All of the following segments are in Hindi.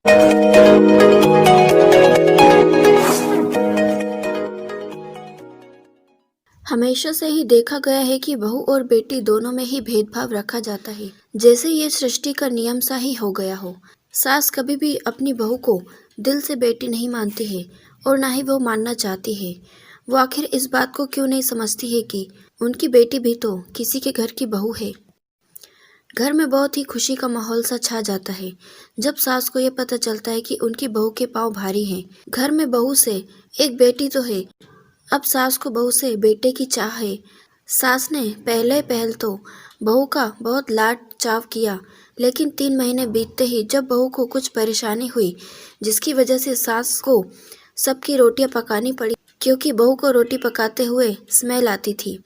हमेशा से ही देखा गया है कि बहू और बेटी दोनों में ही भेदभाव रखा जाता है, जैसे ये सृष्टि का नियम सा ही हो गया हो। सास कभी भी अपनी बहू को दिल से बेटी नहीं मानती है और ना ही वो मानना चाहती है। वो आखिर इस बात को क्यों नहीं समझती है कि उनकी बेटी भी तो किसी के घर की बहू है। घर में बहुत ही खुशी का माहौल सा छा जाता है जब सास को ये पता चलता है कि उनकी बहू के पाँव भारी हैं। घर में बहू से एक बेटी तो है, अब सास को बहू से बेटे की चाह है। सास ने पहल तो बहू का बहुत लाड चाव किया, लेकिन 3 महीने बीतते ही जब बहू को कुछ परेशानी हुई, जिसकी वजह से सास को सबकी रोटियां पकानी पड़ी, क्योंकि बहू को रोटी पकाते हुए स्मेल आती थी।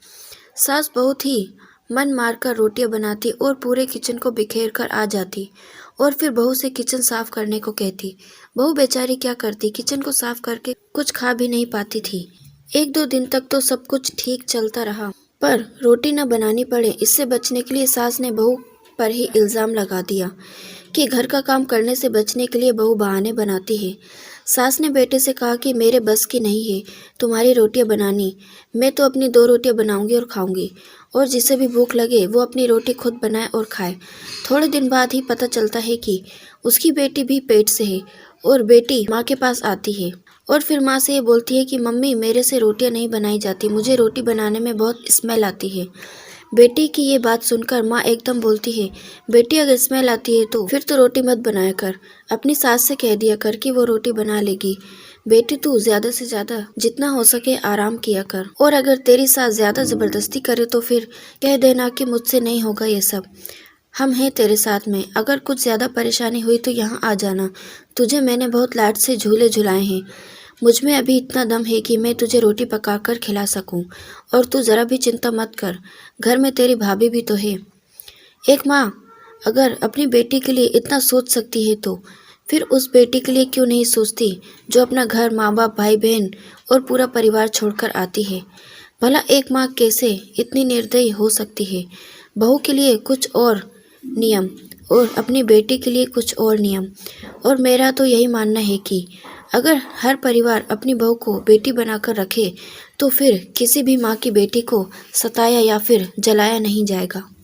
सास बहुत ही मन मारकर रोटियां बनाती और पूरे किचन को बिखेर कर आ जाती और फिर बहू से किचन साफ करने को कहती। बहू बेचारी क्या करती, किचन को साफ करके कुछ खा भी नहीं पाती थी। 1-2 दिन तक तो सब कुछ ठीक चलता रहा, पर रोटी न बनानी पड़े इससे बचने के लिए सास ने बहू पर ही इल्ज़ाम लगा दिया कि घर का काम करने से बचने के लिए बहू बहाने बनाती है। सास ने बेटे से कहा कि मेरे बस की नहीं है तुम्हारी रोटियां बनानी, मैं तो अपनी 2 रोटियां बनाऊंगी और खाऊंगी, और जिसे भी भूख लगे वो अपनी रोटी खुद बनाए और खाए। थोड़े दिन बाद ही पता चलता है कि उसकी बेटी भी पेट से है और बेटी माँ के पास आती है और फिर माँ से ये बोलती है कि मम्मी मेरे से रोटियां नहीं बनाई जाती, मुझे रोटी बनाने में बहुत स्मेल आती है। बेटी की ये बात सुनकर माँ एकदम बोलती है, बेटी अगर स्मेल आती है तो फिर तो रोटी मत बनाया कर, अपनी सास से कह दिया कर कि वो रोटी बना लेगी। बेटी तू ज़्यादा से ज़्यादा जितना हो सके आराम किया कर, और अगर तेरी सास ज़्यादा ज़बरदस्ती करे तो फिर कह देना कि मुझसे नहीं होगा ये सब, हम हैं तेरे साथ में, अगर कुछ ज़्यादा परेशानी हुई तो यहाँ आ जाना, तुझे मैंने बहुत लाड से झूले झुलाए हैं, मुझ में अभी इतना दम है कि मैं तुझे रोटी पकाकर खिला सकूं, और तू ज़रा भी चिंता मत कर, घर में तेरी भाभी भी तो है। एक माँ अगर अपनी बेटी के लिए इतना सोच सकती है तो फिर उस बेटी के लिए क्यों नहीं सोचती जो अपना घर, माँ बाप, भाई बहन और पूरा परिवार छोड़कर आती है। भला एक माँ कैसे इतनी निर्दयी हो सकती है। बहू के लिए कुछ और नियम और अपनी बेटी के लिए कुछ और नियम, और मेरा तो यही मानना है कि अगर हर परिवार अपनी बहू को बेटी बनाकर रखे तो फिर किसी भी माँ की बेटी को सताया या फिर जलाया नहीं जाएगा।